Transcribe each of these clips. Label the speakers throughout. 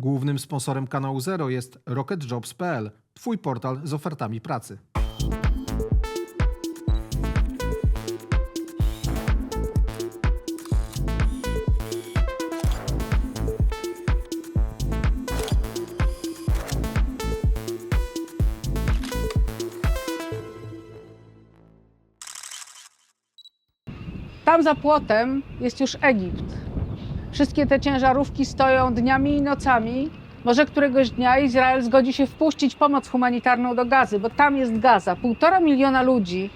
Speaker 1: Głównym sponsorem kanału Zero jest rocketjobs.pl, Twój portal z ofertami pracy.
Speaker 2: Tam za płotem jest już Egipt. Wszystkie te ciężarówki stoją dniami i nocami. Może któregoś dnia Izrael zgodzi się wpuścić pomoc humanitarną do Gazy, bo tam jest Gaza. 1,5 miliona ludzi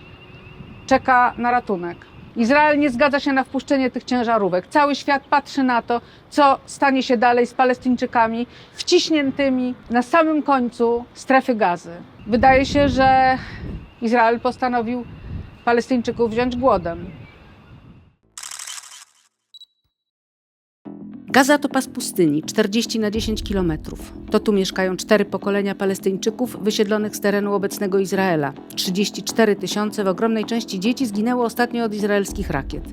Speaker 2: czeka na ratunek. Izrael nie zgadza się na wpuszczenie tych ciężarówek. Cały świat patrzy na to, co stanie się dalej z Palestyńczykami wciśniętymi na samym końcu strefy Gazy. Wydaje się, że Izrael postanowił Palestyńczyków wziąć głodem.
Speaker 3: Gaza to pas pustyni, 40 na 10 kilometrów. To tu mieszkają 4 pokolenia Palestyńczyków wysiedlonych z terenu obecnego Izraela. 34 000 w ogromnej części dzieci zginęło ostatnio od izraelskich rakiet.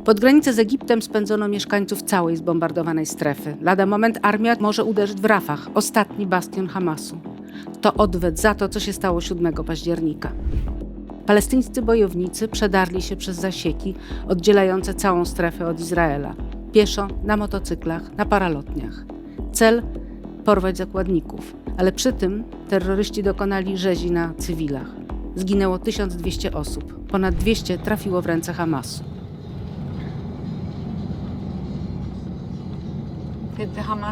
Speaker 3: Pod granicę z Egiptem spędzono mieszkańców całej zbombardowanej strefy. Lada moment armia może uderzyć w Rafah, ostatni bastion Hamasu. To odwet za to, co się stało 7 października. Palestyńscy bojownicy przedarli się przez zasieki oddzielające całą strefę od Izraela. Pieszo, na motocyklach, na paralotniach. Cel – porwać zakładników, ale przy tym terroryści dokonali rzezi na cywilach. Zginęło 1200 osób, ponad 200 trafiło w ręce Hamasu.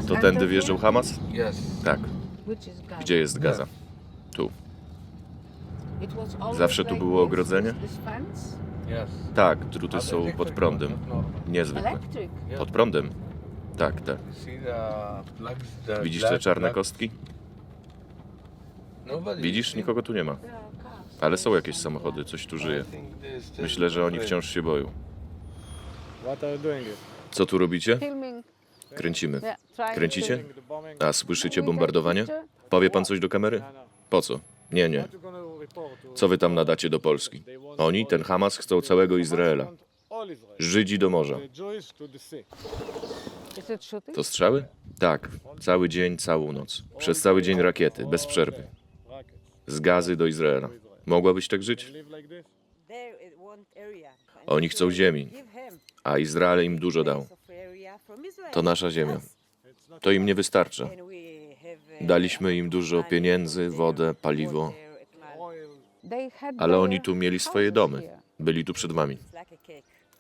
Speaker 4: To tędy wjeżdżał Hamas? Tak. Gdzie jest Gaza? Tu. Zawsze tu było ogrodzenie? Tak, druty są pod prądem. Niezwykle. Pod prądem? Tak, tak. Widzisz te czarne kostki? Widzisz? Nikogo tu nie ma. Ale są jakieś samochody, coś tu żyje. Myślę, że oni wciąż się boją. Co tu robicie? Kręcimy. Kręcicie? A słyszycie bombardowanie? Powie pan coś do kamery? Po co? Nie, nie. Co wy tam nadacie do Polski? Oni, ten Hamas, chcą całego Izraela. Żydzi do morza. To strzały? Tak. Cały dzień, całą noc. Przez cały dzień rakiety, bez przerwy. Z Gazy do Izraela. Mogłabyś tak żyć? Oni chcą ziemi, a Izrael im dużo dał. To nasza ziemia. To im nie wystarcza. Daliśmy im dużo pieniędzy, wodę, paliwo. Ale oni tu mieli swoje domy. Byli tu przed wami.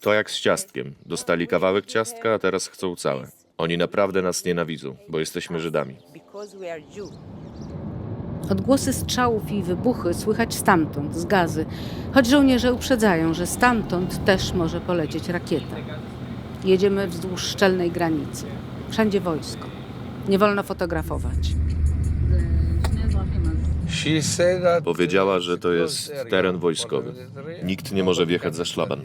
Speaker 4: To jak z ciastkiem. Dostali kawałek ciastka, a teraz chcą całe. Oni naprawdę nas nienawidzą, bo jesteśmy Żydami.
Speaker 3: Odgłosy strzałów i wybuchy słychać stamtąd, z Gazy, choć żołnierze uprzedzają, że stamtąd też może polecieć rakieta. Jedziemy wzdłuż szczelnej granicy. Wszędzie wojsko. Nie wolno fotografować.
Speaker 4: Powiedziała, że to jest teren wojskowy. Nikt nie może wjechać za szlaban.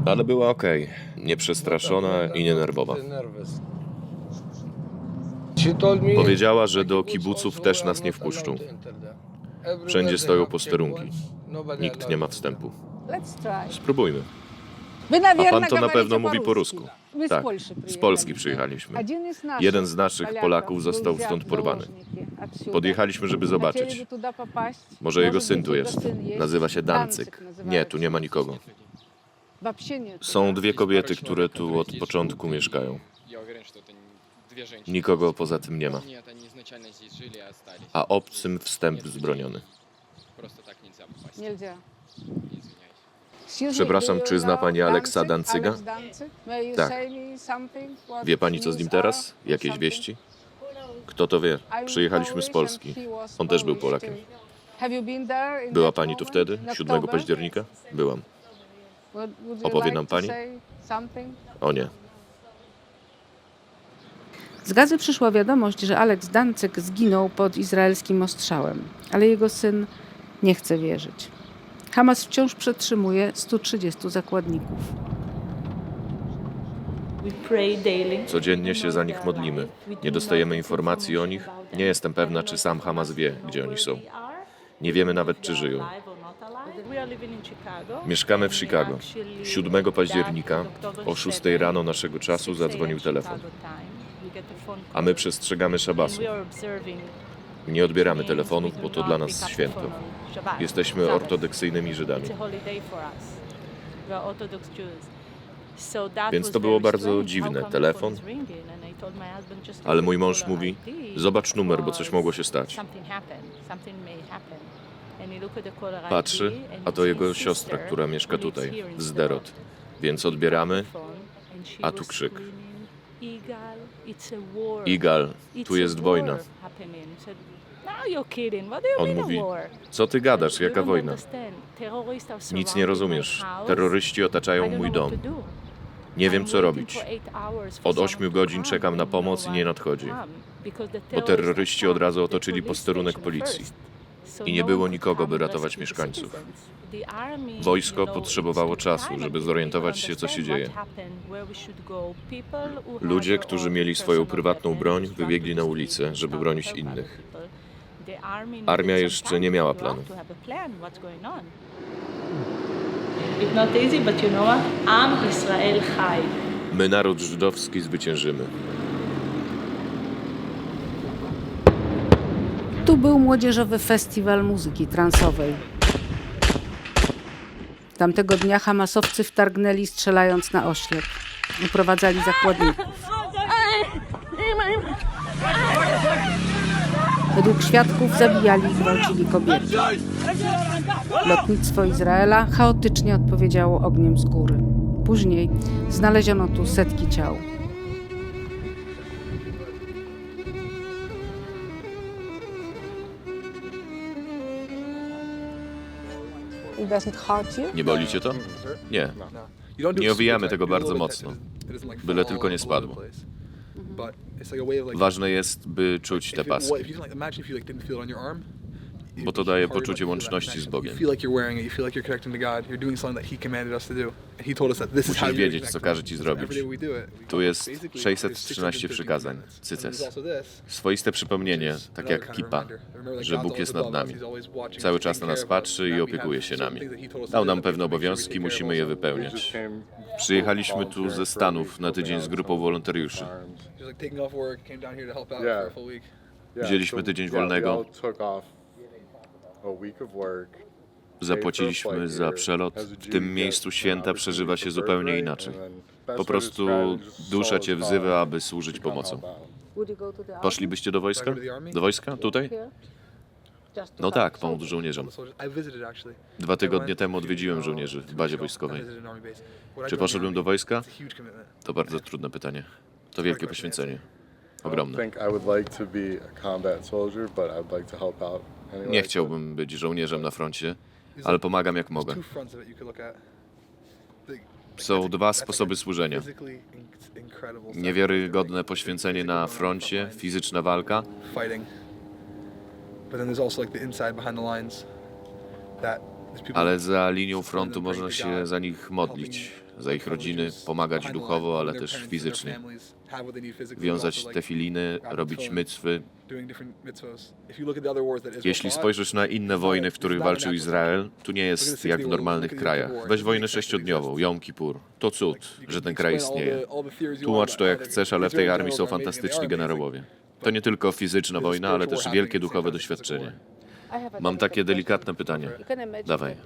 Speaker 4: Ale była okej. Nieprzestraszona i nienerwowa. Powiedziała, że do kibuców też nas nie wpuszczą. Wszędzie stoją posterunki. Nikt nie ma wstępu. Spróbujmy. A pan to na pewno mówi po rusku. Tak, z Polski przyjechaliśmy. Jeden z naszych Polaków został stąd porwany. Podjechaliśmy, żeby zobaczyć. Może jego syn tu jest. Nazywa się Dancyk. Nie, tu nie ma nikogo. Są 2 kobiety, które tu od początku mieszkają. Nikogo poza tym nie ma. A obcym wstęp wzbroniony. Przepraszam, czy zna pani Aleksa Dancyga? Tak. Wie pani, co z nim teraz? Jakieś wieści? Kto to wie? Przyjechaliśmy z Polski. On też był Polakiem. Była pani tu wtedy, 7 października? Byłam. Opowie nam pani? O nie.
Speaker 3: Z Gazy przyszła wiadomość, że Alex Dancyk zginął pod izraelskim ostrzałem, ale jego syn nie chce wierzyć. Hamas wciąż przetrzymuje 130 zakładników.
Speaker 4: Codziennie się za nich modlimy. Nie dostajemy informacji o nich. Nie jestem pewna, czy sam Hamas wie, gdzie oni są. Nie wiemy nawet, czy żyją. Mieszkamy w Chicago. 7 października o 6 rano naszego czasu zadzwonił telefon. A my przestrzegamy szabasu. Nie odbieramy telefonów, bo to dla nas święto. Jesteśmy ortodoksyjnymi Żydami.
Speaker 5: Więc to było bardzo dziwne, telefon.
Speaker 4: Ale mój mąż mówi, zobacz numer, bo coś mogło się stać. Patrzy, a to jego siostra, która mieszka tutaj, w Sderot. Więc odbieramy, a tu krzyk. Igal, tu jest wojna. On mówi, co ty gadasz, jaka wojna? Nic nie rozumiesz. Terroryści otaczają mój dom. Nie wiem, co robić. Od 8 godzin czekam na pomoc i nie nadchodzi. Bo terroryści od razu otoczyli posterunek policji. I nie było nikogo, by ratować mieszkańców. Wojsko potrzebowało czasu, żeby zorientować się, co się dzieje. Ludzie, którzy mieli swoją prywatną broń, wybiegli na ulicę, żeby bronić innych. Armia jeszcze nie miała planu. My, naród żydowski, zwyciężymy.
Speaker 3: Tu był młodzieżowy festiwal muzyki transowej. Tamtego dnia hamasowcy wtargnęli, strzelając na oślep. Uprowadzali zakładników. Według świadków zabijali i gwałcili kobiety. Lotnictwo Izraela chaotycznie odpowiedziało ogniem z góry. Później znaleziono tu setki ciał.
Speaker 4: Nie boli cię to? Nie. Nie owijamy tego bardzo mocno. Byle tylko nie spadło. Ważne jest, by czuć te paski, bo to daje poczucie łączności z Bogiem. Musisz wiedzieć, co każe ci zrobić. Tu jest 613 przykazań, cyces. Swoiste przypomnienie, tak jak kipa, że Bóg jest nad nami. Cały czas na nas patrzy i opiekuje się nami. Dał nam pewne obowiązki, musimy je wypełniać. Przyjechaliśmy tu ze Stanów na tydzień z grupą wolontariuszy. Wzięliśmy tydzień wolnego. Zapłaciliśmy za przelot. W tym miejscu święta przeżywa się zupełnie inaczej. Po prostu dusza cię wzywa, aby służyć pomocą. Poszlibyście do wojska? Do wojska? Tutaj? No tak, pomóc żołnierzom. 2 tygodnie temu odwiedziłem żołnierzy w bazie wojskowej. Czy poszedłem do wojska? To bardzo trudne pytanie. To wielkie poświęcenie. Ogromne. Nie chciałbym być żołnierzem na froncie, ale pomagam jak mogę. Są 2 sposoby służenia. Niewiarygodne poświęcenie na froncie, fizyczna walka, ale za linią frontu można się za nich modlić, za ich rodziny, pomagać duchowo, ale też fizycznie. Wiązać tefiliny, robić mycwy. Jeśli spojrzysz na inne wojny, w których walczył Izrael, tu nie jest jak w normalnych krajach. Weź wojnę 6-dniową, Jom Kippur. To cud, że ten kraj istnieje. Tłumacz to jak chcesz, ale w tej armii są fantastyczni generałowie. To nie tylko fizyczna wojna, ale też wielkie duchowe doświadczenie. Mam takie delikatne pytanie. Dawaj.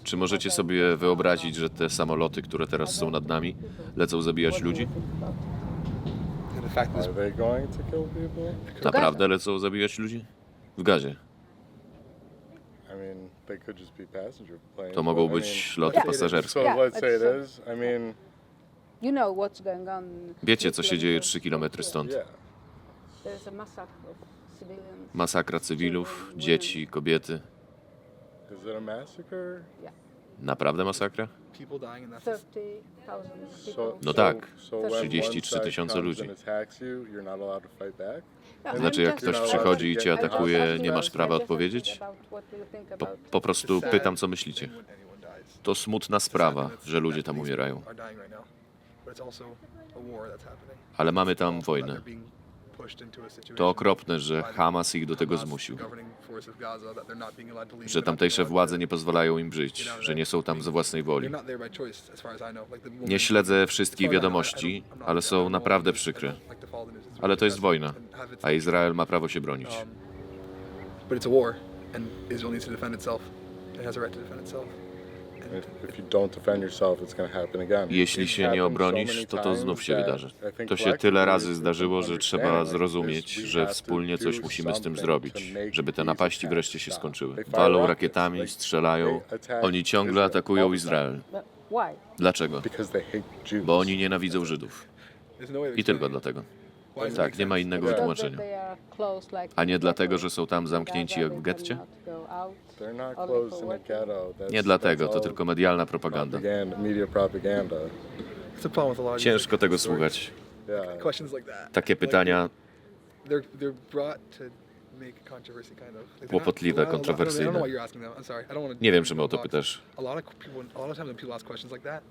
Speaker 4: Czy możecie sobie wyobrazić, że te samoloty, które teraz są nad nami, lecą zabijać ludzi? Naprawdę lecą zabijać ludzi? W Gazie. To mogą być loty pasażerskie. Wiecie, co się dzieje 3 kilometry stąd. Masakra cywilów, dzieci, kobiety. Naprawdę masakra? No tak, 33 000 ludzi. Znaczy, jak ktoś przychodzi i cię atakuje, nie masz prawa odpowiedzieć? Po prostu pytam, co myślicie. To smutna sprawa, że ludzie tam umierają. Ale mamy tam wojnę. To okropne, że Hamas ich do tego zmusił. Że tamtejsze władze nie pozwalają im żyć, że nie są tam ze własnej woli. Nie śledzę wszystkich wiadomości, ale są naprawdę przykre. Ale to jest wojna, a Izrael ma prawo się bronić.
Speaker 6: But it's a war, and Israel needs to defend itself. It has a right to defend itself.
Speaker 7: If you don't defend yourself, it's going to happen again.
Speaker 4: Jeśli się nie obronisz, to znów się wydarzy. To się tyle razy zdarzyło, że trzeba zrozumieć, że wspólnie coś musimy z tym zrobić, żeby te napaści wreszcie się skończyły. Walą rakietami, strzelają. Oni ciągle atakują Izrael. Dlaczego?
Speaker 7: Because they hate Jews.
Speaker 4: Bo oni nienawidzą Żydów.
Speaker 6: There's no way of
Speaker 4: I tylko
Speaker 6: explaining it.
Speaker 4: dlatego.
Speaker 6: Why does it
Speaker 4: Tak,
Speaker 6: make
Speaker 4: nie ma
Speaker 6: sense?
Speaker 4: innego wytłumaczenia. A nie dlatego, że są tam zamknięci jak w getcie?
Speaker 7: They're not closed in a ghetto.
Speaker 4: Nie dlatego, to tylko medialna propaganda.
Speaker 7: Media propaganda.
Speaker 6: It's a problem with a lot of these,
Speaker 4: Ciężko
Speaker 6: like,
Speaker 4: tego
Speaker 6: stories.
Speaker 4: słuchać.
Speaker 7: Yeah.
Speaker 6: Questions like that.
Speaker 4: Takie pytania
Speaker 6: They're brought to make controversy kind of. Like, they're not-
Speaker 4: Kłopotliwe,
Speaker 6: I don't know
Speaker 4: kontrowersyjne.
Speaker 6: why you're asking them. I'm sorry. I don't want to.
Speaker 4: Nie wiem, czemu o to pytasz.
Speaker 6: A lot of times when people ask questions like that,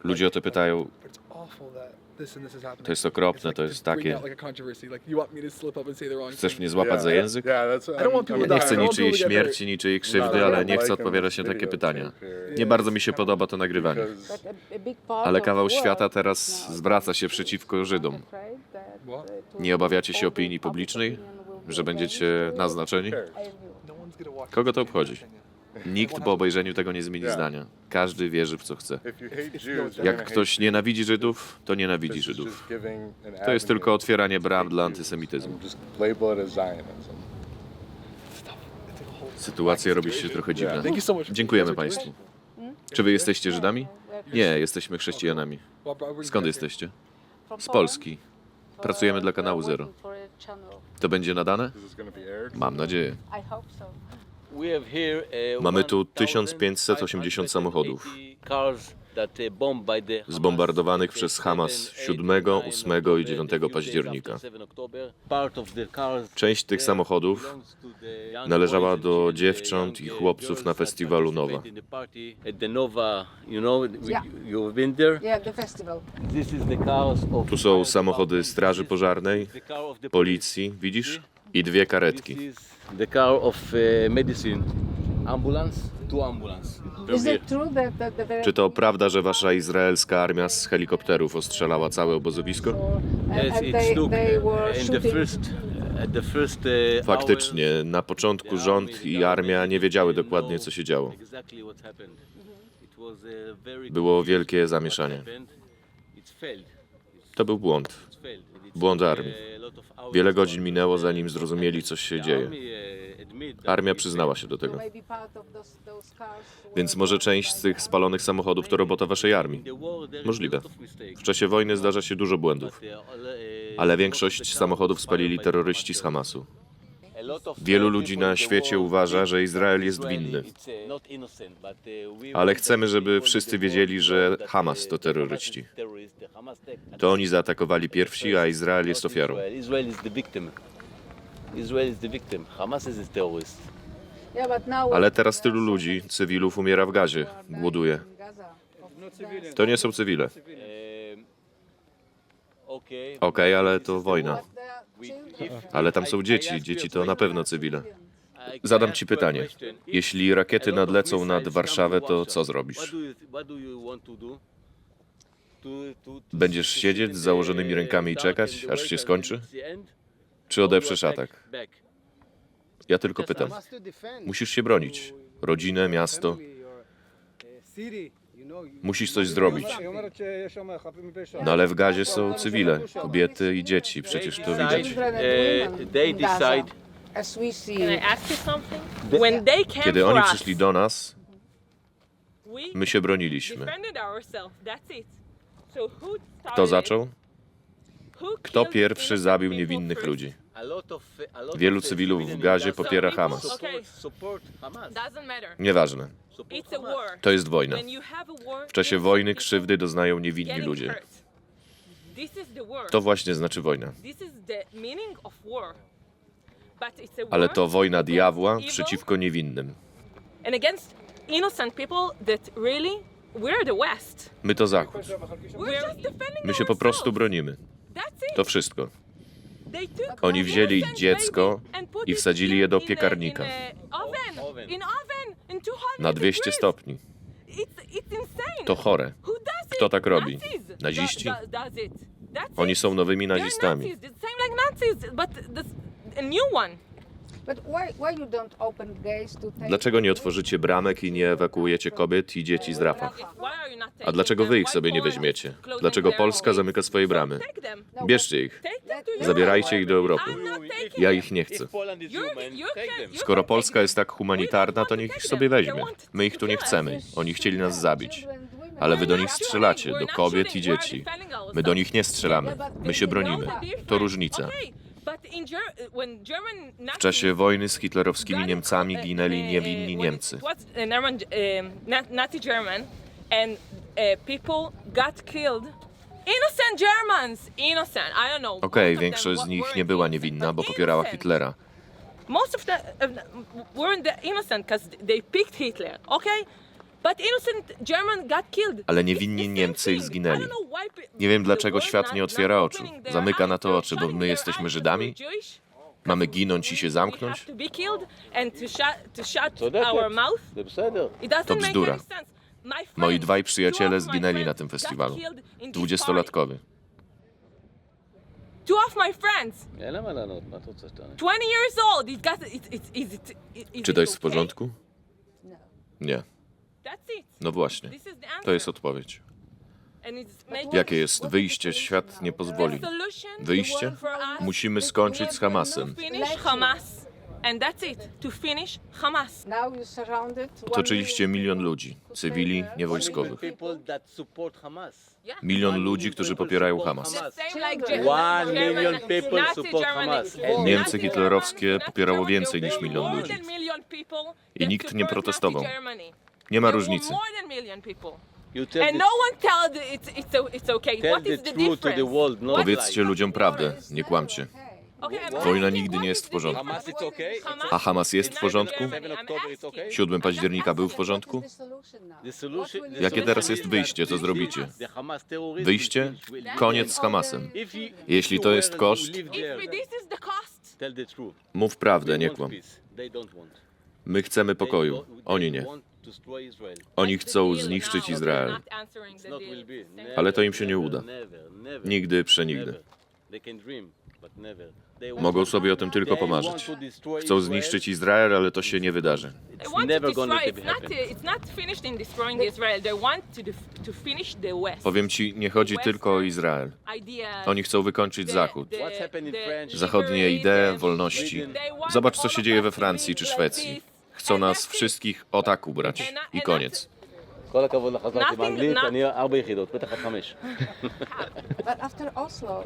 Speaker 4: Ludzie o to pytają,
Speaker 6: but it's awful that this and this is happening.
Speaker 4: to jest okropne,
Speaker 6: It's like
Speaker 4: to
Speaker 6: just
Speaker 4: jest
Speaker 6: bring
Speaker 4: takie.
Speaker 6: out like a controversy. Like you want me to slip up and say the wrong
Speaker 4: Chcesz
Speaker 6: thing.
Speaker 4: mnie złapać za język?
Speaker 7: Yeah, that's.
Speaker 6: I don't want people
Speaker 4: Ja
Speaker 6: to
Speaker 4: nie
Speaker 6: die.
Speaker 4: chcę
Speaker 6: I don't want
Speaker 4: niczyjej
Speaker 6: people to get hurt.
Speaker 4: śmierci, niczyjej krzywdy, ale nie chcę odpowiadać na takie pytania. Nie bardzo mi się podoba to nagrywanie. Ale kawał świata teraz zwraca się przeciwko Żydom. Nie obawiacie się opinii publicznej? Że będziecie naznaczeni?
Speaker 6: No one's gonna watch
Speaker 4: Kogo to
Speaker 6: this
Speaker 4: obchodzi?
Speaker 6: opinion.
Speaker 4: Nikt po obejrzeniu tego nie zmieni zdania. Każdy wierzy w co chce.
Speaker 7: If you hate Jews, you're gonna
Speaker 4: Jak
Speaker 7: hate
Speaker 4: ktoś nienawidzi Żydów, to nienawidzi
Speaker 7: This is
Speaker 4: Żydów.
Speaker 7: just giving an
Speaker 4: To jest tylko
Speaker 7: avenue
Speaker 4: otwieranie bram
Speaker 7: to
Speaker 4: dla
Speaker 7: hate Jews.
Speaker 4: antysemityzmu.
Speaker 7: Just label it as Zionism.
Speaker 4: Sytuacja robi się trochę dziwna.
Speaker 6: Thank you so much.
Speaker 4: Dziękujemy Państwu. Czy Wy jesteście Żydami? Nie, jesteśmy chrześcijanami. Skąd jesteście? Z Polski. Pracujemy dla kanału Zero. To będzie nadane?
Speaker 7: This is going to be aired.
Speaker 4: Mam nadzieję. Mamy tu 1580 samochodów zbombardowanych przez Hamas 7, 8 i 9 października. Część tych samochodów należała do dziewcząt i chłopców na festiwalu Nowa. Tu są samochody straży pożarnej, policji, widzisz? I 2 karetki.
Speaker 8: The car of medicine, ambulance, 2 ambulance.
Speaker 4: Czy to prawda, że wasza izraelska armia z helikopterów ostrzelała całe obozowisko?
Speaker 8: Yes, it's look at the first
Speaker 4: Faktycznie, na początku rząd i armia nie wiedziały dokładnie, co się działo.
Speaker 8: exactly what happened. It was a very
Speaker 4: Było wielkie zamieszanie.
Speaker 8: It's failed.
Speaker 4: To był błąd.
Speaker 8: It's failed. It's
Speaker 4: Błąd armii.
Speaker 8: a lot of hours.
Speaker 4: Wiele godzin minęło, zanim zrozumieli, co się dzieje. Armia przyznała się do tego. Więc może część z tych spalonych samochodów to robota waszej armii. Możliwe. W czasie wojny zdarza się dużo błędów, ale większość samochodów spalili terroryści z Hamasu. Wielu ludzi na świecie uważa, że Izrael jest winny. Ale chcemy, żeby wszyscy wiedzieli, że Hamas to terroryści. To oni zaatakowali pierwsi, a Izrael jest ofiarą.
Speaker 8: Israel is the victim. Israel is the victim. Hamas is the terrorist.
Speaker 4: Ale teraz tylu ludzi, cywilów, umiera w gazie, głoduje. To nie są cywile.
Speaker 8: Okay.
Speaker 4: Okej, ale to wojna. Ale tam są dzieci, dzieci to na pewno cywile. Zadam ci pytanie. Jeśli rakiety nadlecą nad Warszawę, to co zrobisz?
Speaker 8: What do you want to do?
Speaker 4: Będziesz siedzieć z założonymi rękami i czekać, aż się skończy? Czy odeprzesz atak? Ja tylko pytam. Musisz się bronić. Rodzinę, miasto. Musisz coś zrobić. No ale w gazie są cywile, kobiety i dzieci, przecież to widać.
Speaker 8: They decide.
Speaker 9: Can I ask you something? When they came
Speaker 4: Kiedy
Speaker 9: for
Speaker 4: oni
Speaker 9: us,
Speaker 4: przyszli do nas,
Speaker 9: we
Speaker 4: my się broniliśmy.
Speaker 9: defended ourselves. That's it. So who started
Speaker 4: Kto
Speaker 9: it?
Speaker 4: zaczął?
Speaker 9: Who
Speaker 4: Kto
Speaker 9: killed
Speaker 4: pierwszy
Speaker 9: innocent
Speaker 4: zabił
Speaker 9: people
Speaker 4: niewinnych
Speaker 9: first?
Speaker 4: ludzi?
Speaker 8: Wielu
Speaker 4: cywilów w gazie popiera Hamas.
Speaker 9: Okay. Doesn't matter.
Speaker 4: Nieważne.
Speaker 9: It's a war.
Speaker 4: To jest wojna.
Speaker 9: When you have a war,
Speaker 4: W czasie
Speaker 9: innocent
Speaker 4: wojny
Speaker 9: people
Speaker 4: krzywdy doznają niewinni
Speaker 9: getting
Speaker 4: ludzie.
Speaker 9: hurt. This is the war.
Speaker 4: To właśnie znaczy wojna.
Speaker 9: This is the meaning of war. But it's a
Speaker 4: Ale
Speaker 9: war
Speaker 4: to wojna diabła
Speaker 9: against evil
Speaker 4: przeciwko niewinnym.
Speaker 9: and against innocent people that really we're the West.
Speaker 4: My to Zachód.
Speaker 9: We're just defending
Speaker 4: My się po prostu
Speaker 9: ourselves.
Speaker 4: bronimy.
Speaker 9: That's it.
Speaker 4: To wszystko. Oni wzięli dziecko i wsadzili je do piekarnika na 200 stopni. To chore. Kto tak robi? Naziści? Oni są nowymi nazistami. Dlaczego nie otworzycie bramek i nie ewakuujecie kobiet i dzieci z Rafah? A dlaczego wy ich sobie nie weźmiecie? Dlaczego Polska zamyka swoje bramy? Bierzcie ich. Zabierajcie ich do Europy. Ja ich nie chcę. Skoro Polska jest tak humanitarna, to niech ich sobie weźmie. My ich tu nie chcemy. Oni chcieli nas zabić. Ale wy do nich strzelacie, do kobiet i dzieci. My do nich nie strzelamy. My się bronimy. To różnica. W czasie wojny z hitlerowskimi Niemcami ginęli niewinni Niemcy. Okej, większość z nich nie była niewinna, bo popierała Hitlera.
Speaker 9: Most of them weren't innocent because they picked Hitler, okay? But innocent German got killed.
Speaker 4: Ale niewinni Niemcy ich zginęli. Nie wiem, dlaczego świat nie otwiera oczu. Zamyka na to oczy, bo my jesteśmy Żydami? Mamy ginąć i się zamknąć? To bzdura. Moi dwaj przyjaciele zginęli na tym festiwalu. 20-latkowie.
Speaker 9: Two of my friends. 20 years old.
Speaker 4: Czy to jest w porządku? Nie.
Speaker 9: That's it.
Speaker 4: No właśnie.
Speaker 9: This is the answer.
Speaker 4: To jest odpowiedź.
Speaker 9: And it's making
Speaker 4: Jakie jest wyjście? Świat nie pozwoli. Wyjście? Musimy skończyć z Hamasem.
Speaker 9: Finish Hamas. And that's it. To finish Hamas.
Speaker 4: Otoczyliście 1 milion ludzi, cywili, niewojskowych. 1 milion ludzi, którzy popierają Hamas.
Speaker 8: One million people support Hamas.
Speaker 4: Niemcy hitlerowskie popierało więcej niż 1 milion ludzi. I nikt nie protestował. Nie ma różnicy.
Speaker 8: You tell
Speaker 9: And
Speaker 8: the,
Speaker 9: no one told it's okay.
Speaker 8: tell
Speaker 9: What
Speaker 8: the
Speaker 9: is the
Speaker 8: truth to the
Speaker 9: difference?
Speaker 8: world, not
Speaker 4: Powiedzcie
Speaker 8: lie.
Speaker 4: ludziom prawdę, nie kłamcie.
Speaker 9: Okay, I'm
Speaker 4: Wojna
Speaker 9: asking,
Speaker 4: nigdy
Speaker 9: what
Speaker 4: nie
Speaker 9: is
Speaker 4: jest w
Speaker 9: the
Speaker 4: porządku.
Speaker 8: Hamas it's okay?
Speaker 4: A Hamas jest w porządku?
Speaker 8: 7 October it's okay?
Speaker 4: 7 października był w porządku?
Speaker 8: The solution,
Speaker 4: Jakie teraz jest wyjście? Co zrobicie?
Speaker 8: the Hamas terrorism
Speaker 4: Wyjście?
Speaker 8: will leave.
Speaker 4: Koniec z Hamasem.
Speaker 8: If you-
Speaker 4: Jeśli
Speaker 8: if
Speaker 4: to
Speaker 8: you
Speaker 4: jest
Speaker 8: were
Speaker 4: koszt,
Speaker 8: to live
Speaker 9: If
Speaker 8: there,
Speaker 9: this is the cost,
Speaker 8: tell the truth.
Speaker 4: Mów prawdę,
Speaker 8: They
Speaker 4: nie
Speaker 8: want
Speaker 4: kłam.
Speaker 8: peace. They don't want.
Speaker 4: My chcemy pokoju, oni nie.
Speaker 8: Want to destroy Israel.
Speaker 4: Oni chcą zniszczyć Izrael.
Speaker 8: Not will be. Never,
Speaker 4: Ale to im się nie uda.
Speaker 8: never, never,
Speaker 4: Nigdy, przenigdy.
Speaker 8: never. They can dream, but never. They want-
Speaker 4: Mogą sobie o tym tylko
Speaker 8: they want
Speaker 4: pomarzyć.
Speaker 8: to destroy
Speaker 4: Chcą
Speaker 8: Israel.
Speaker 4: zniszczyć Izrael, ale to się nie wydarzy.
Speaker 9: they want to
Speaker 8: never gonna
Speaker 9: destroy.
Speaker 8: happen.
Speaker 9: It's not finished in destroying Israel. They want to finish the West.
Speaker 4: Powiem ci, nie chodzi tylko o Izrael.
Speaker 9: Ideas,
Speaker 4: Oni chcą wykończyć Zachód.
Speaker 8: What's happened in France?
Speaker 4: Zachodnie idee, wolności. Zobacz, co się dzieje we Francji czy Szwecji. Chcą nas wszystkich o tak ubrać. I koniec.
Speaker 8: כל הכבוד לך, חזרתי
Speaker 9: Nothing-
Speaker 8: באנגלית,
Speaker 9: not-
Speaker 8: אני 4 יחידות, בטח עד 5.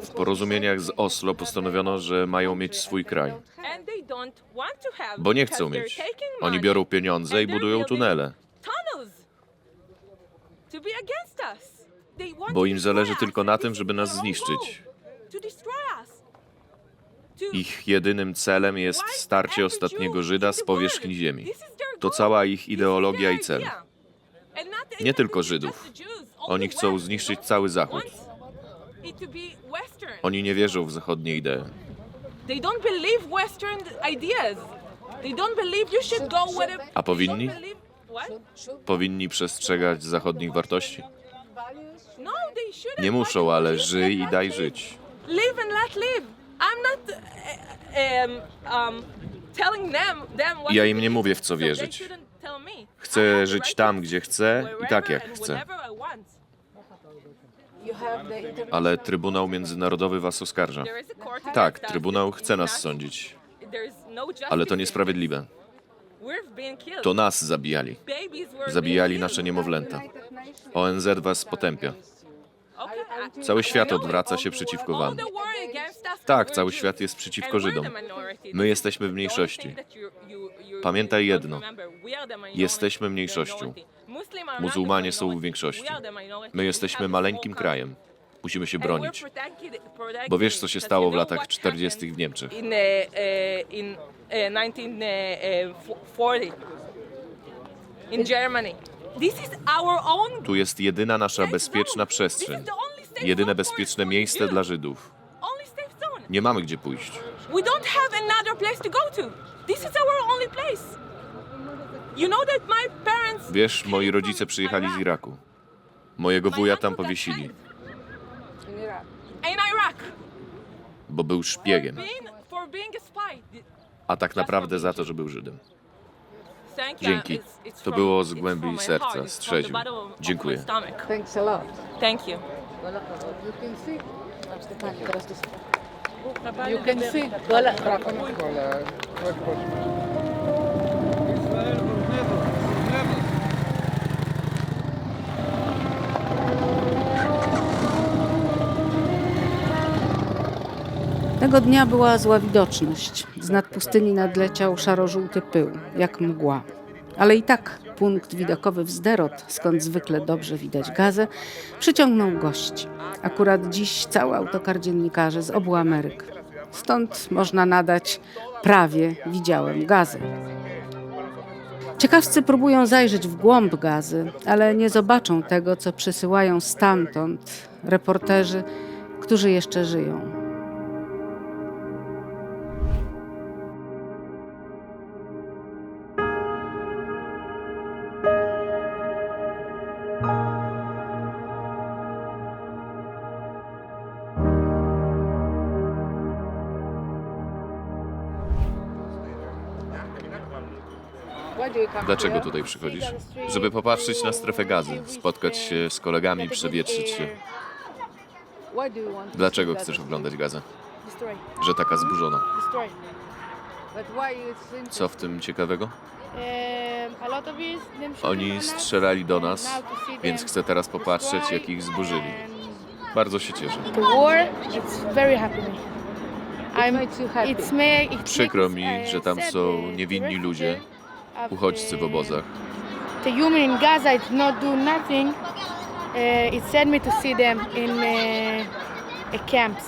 Speaker 4: W porozumieniach z Oslo postanowiono, że mają mieć swój kraj.
Speaker 9: and they don't want to have
Speaker 4: Bo nie
Speaker 9: because
Speaker 4: chcą
Speaker 9: they're
Speaker 4: mieć.
Speaker 9: taking
Speaker 4: Oni
Speaker 9: money
Speaker 4: biorą pieniądze i
Speaker 9: and they're
Speaker 4: budują
Speaker 9: building
Speaker 4: tunele.
Speaker 9: tunnels to be against us. They want
Speaker 4: Bo
Speaker 9: to
Speaker 4: im
Speaker 9: destroy
Speaker 4: zależy
Speaker 9: us.
Speaker 4: tylko na
Speaker 9: This
Speaker 4: tym,
Speaker 9: is
Speaker 4: żeby nas
Speaker 9: their own
Speaker 4: zniszczyć.
Speaker 9: goal, to destroy us. To
Speaker 4: Ich jedynym celem jest
Speaker 9: wipe
Speaker 4: starcie
Speaker 9: every
Speaker 4: ostatniego
Speaker 9: Jew
Speaker 4: Żyda
Speaker 9: in
Speaker 4: z
Speaker 9: the
Speaker 4: powierzchni
Speaker 9: world.
Speaker 4: ziemi.
Speaker 9: This is their
Speaker 4: To
Speaker 9: goal.
Speaker 4: cała ich
Speaker 9: This is
Speaker 4: ideologia
Speaker 9: their
Speaker 4: i cel.
Speaker 9: idea. And not
Speaker 4: Nie tylko
Speaker 9: just
Speaker 4: Żydów.
Speaker 9: the Jews, all
Speaker 4: Oni
Speaker 9: the
Speaker 4: chcą
Speaker 9: West
Speaker 4: zniszczyć cały Zachód.
Speaker 9: wants it to be Western.
Speaker 4: Oni nie wierzą w zachodnie idee.
Speaker 9: They don't believe Western ideas. They don't believe you should go where
Speaker 4: A powinni?
Speaker 9: What?
Speaker 4: Powinni przestrzegać zachodnich wartości.
Speaker 9: No, they shouldn't.
Speaker 4: Nie muszą, ale żyj i daj żyć.
Speaker 9: Live and let live. I'm not telling them what
Speaker 4: Ja
Speaker 9: to
Speaker 4: im nie
Speaker 9: believe,
Speaker 4: mówię, w co
Speaker 9: so they
Speaker 4: wierzyć.
Speaker 9: shouldn't tell me. I
Speaker 4: Chcę
Speaker 9: have the
Speaker 4: żyć
Speaker 9: right
Speaker 4: tam,
Speaker 9: to
Speaker 4: gdzie chcę i tak, jak
Speaker 9: wherever
Speaker 4: chcę.
Speaker 9: and whenever I want.
Speaker 4: Ale Trybunał Międzynarodowy was oskarża.
Speaker 9: There is a court
Speaker 4: Tak,
Speaker 9: against us.
Speaker 4: Trybunał chce nas
Speaker 9: Not-
Speaker 4: sądzić.
Speaker 9: there is no justice
Speaker 4: Ale to
Speaker 9: in
Speaker 4: niesprawiedliwe.
Speaker 9: it. We've been killed.
Speaker 4: To nas zabijali.
Speaker 9: Babies were
Speaker 4: Zabijali
Speaker 9: being
Speaker 4: nasze
Speaker 9: killed.
Speaker 4: niemowlęta. ONZ was potępia.
Speaker 9: Okay,
Speaker 4: Cały świat
Speaker 9: I know
Speaker 4: odwraca
Speaker 9: it.
Speaker 4: się przeciwko
Speaker 9: All
Speaker 4: wam.
Speaker 9: the world against us
Speaker 4: Tak,
Speaker 9: we're
Speaker 4: cały
Speaker 9: Jews.
Speaker 4: świat jest przeciwko
Speaker 9: And we're
Speaker 4: Żydom.
Speaker 9: the minority.
Speaker 4: My jesteśmy w
Speaker 9: The only
Speaker 4: mniejszości.
Speaker 9: thing that you
Speaker 4: Pamiętaj
Speaker 9: don't
Speaker 4: jedno.
Speaker 9: remember, we are the minority.
Speaker 4: Jesteśmy mniejszością.
Speaker 9: Muslim are not the
Speaker 4: Muzułmanie są w
Speaker 9: minority.
Speaker 4: większości.
Speaker 9: We are the minority.
Speaker 4: My
Speaker 9: We
Speaker 4: jesteśmy
Speaker 9: have a
Speaker 4: maleńkim
Speaker 9: small
Speaker 4: krajem. Musimy się
Speaker 9: country. And we're
Speaker 4: bronić.
Speaker 9: protected
Speaker 4: Bo wiesz, co się
Speaker 9: because
Speaker 4: stało
Speaker 9: you
Speaker 4: w
Speaker 9: know
Speaker 4: latach
Speaker 9: what
Speaker 4: 40. w
Speaker 9: happened
Speaker 4: Niemczech.
Speaker 9: in 1940 in Germany. This is our own.
Speaker 4: Tu jest jedyna nasza
Speaker 9: safe
Speaker 4: bezpieczna
Speaker 9: zone.
Speaker 4: przestrzeń.
Speaker 9: This is the only safe
Speaker 4: Jedyne
Speaker 9: zone
Speaker 4: bezpieczne
Speaker 9: for
Speaker 4: miejsce
Speaker 9: Jews.
Speaker 4: dla Żydów.
Speaker 9: Only safe zone.
Speaker 4: Nie mamy gdzie pójść.
Speaker 9: We don't have another place to go to. This is our only place. You know that my parents...
Speaker 4: Wiesz, moi rodzice przyjechali z Iraku. Mojego wuja tam powiesili,
Speaker 9: In Iraq.
Speaker 4: bo był szpiegiem,
Speaker 9: For being a spy.
Speaker 4: a tak naprawdę za to, że był Żydem.
Speaker 9: Thank you.
Speaker 4: Dzięki. To było z głębi serca, z trzeźwy. Dziękuję.
Speaker 2: Thanks a lot.
Speaker 9: Thank you.
Speaker 2: You can see.
Speaker 3: Tego dnia była zła widoczność. Z nad pustyni nadleciał szaro-żółty pył, jak mgła. Ale i tak punkt widokowy w Sderot, skąd zwykle dobrze widać Gazę, przyciągnął gości. Akurat dziś cały autokar dziennikarzy z obu Ameryk. Stąd można nadać prawie widziałem Gazę. Ciekawscy próbują zajrzeć w głąb Gazy, ale nie zobaczą tego, co przysyłają stamtąd reporterzy, którzy jeszcze żyją.
Speaker 4: Dlaczego tutaj przychodzisz? Żeby popatrzeć na strefę Gazy, spotkać się z kolegami, przewietrzyć się. Dlaczego chcesz oglądać Gazę? Że taka zburzona. Co w tym ciekawego? Oni strzelali do nas, więc chcę teraz popatrzeć, jak ich zburzyli. Bardzo się cieszę. Przykro mi, że tam są niewinni ludzie, uchodźcy w obozach.
Speaker 10: The human in Gaza is not do nothing. It sent me to see them in camps.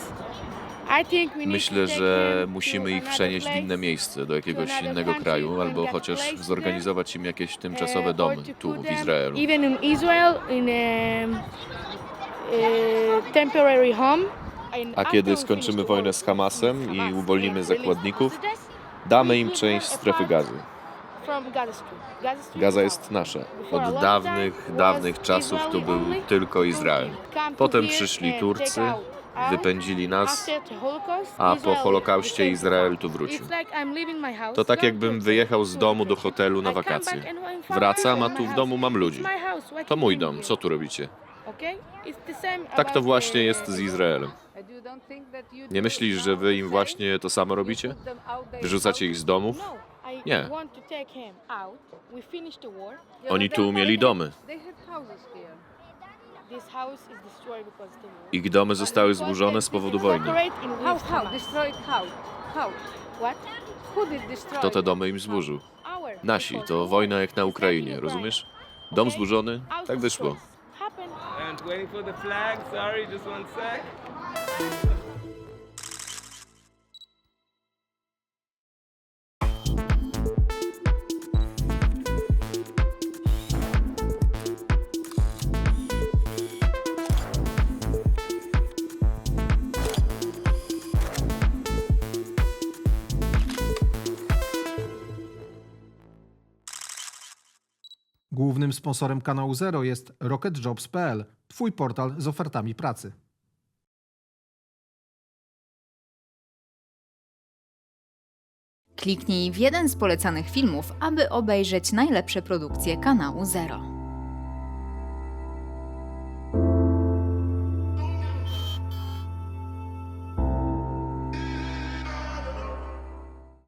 Speaker 10: I think we need
Speaker 4: Myślę,
Speaker 10: to take
Speaker 4: że
Speaker 10: them
Speaker 4: musimy
Speaker 10: to
Speaker 4: ich
Speaker 10: another
Speaker 4: przenieść w
Speaker 10: place,
Speaker 4: inne miejsce, do jakiegoś
Speaker 10: to another
Speaker 4: innego
Speaker 10: country,
Speaker 4: kraju, albo
Speaker 10: get a
Speaker 4: chociaż
Speaker 10: place
Speaker 4: zorganizować im jakieś tymczasowe
Speaker 10: or
Speaker 4: domy
Speaker 10: to
Speaker 4: tu
Speaker 10: put
Speaker 4: w
Speaker 10: them
Speaker 4: Izraelu.
Speaker 10: Even in Israel, in temporary home.
Speaker 4: A kiedy skończymy wojnę z Hamasem i uwolnimy zakładników, damy im część strefy Gazy. Gaza jest nasza. Od dawnych czasów tu był tylko Izrael. Potem przyszli Turcy, wypędzili nas, a po Holokauście Izrael tu wrócił. To tak jakbym wyjechał z domu do hotelu na wakacje. Wracam, a tu w domu mam ludzi. To mój dom, co tu robicie? Tak to właśnie jest z Izraelem. Nie myślisz, że wy im właśnie to samo robicie? Wyrzucacie ich z domów? Nie. Oni tu mieli domy. Ich domy zostały zburzone z powodu wojny. Kto te domy im zburzył? Nasi, to wojna jak na Ukrainie, rozumiesz? Dom zburzony, tak wyszło.
Speaker 1: Głównym sponsorem kanału Zero jest RocketJobs.pl, twój portal z ofertami pracy.
Speaker 11: Kliknij w jeden z polecanych filmów, aby obejrzeć najlepsze produkcje kanału Zero.